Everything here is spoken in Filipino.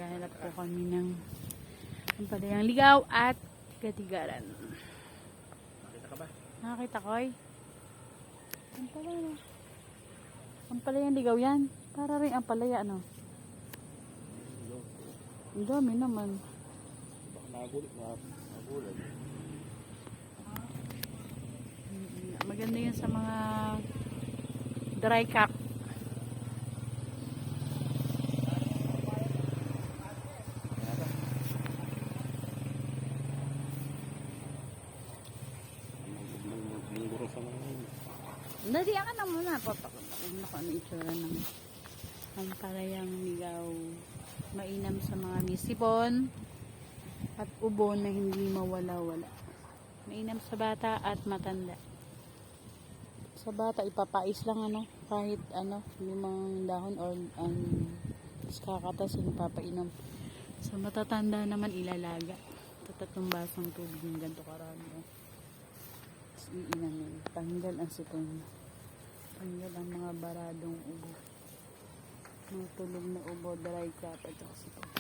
Naghahanap po kami ng pampalaya ligaw at gatigaran. Nakita ka ba? Nakakita ko eh. Pampalaya ligaw yan. Para rin ang palaya ano. Ang dami naman. Nagulat. Maganda yun sa mga dry cup. Dali ka na muna. Papakita ko ano itsura ng pampalayang ligaw. Mainam sa mga misipon at ubon na hindi mawala-wala. Mainam sa bata at matanda. Sa bata ipapais lang ano, kahit ano, limang dahon or kakatasin papainom. Sa matatanda naman ilalaga. Tatatong basang tubig ng ganito karami. Tapos iinamin. Tanggal ang sipon. Tanggal ang mga baradong ubo. Mga tulog na ubo, dry cup at saka sipon.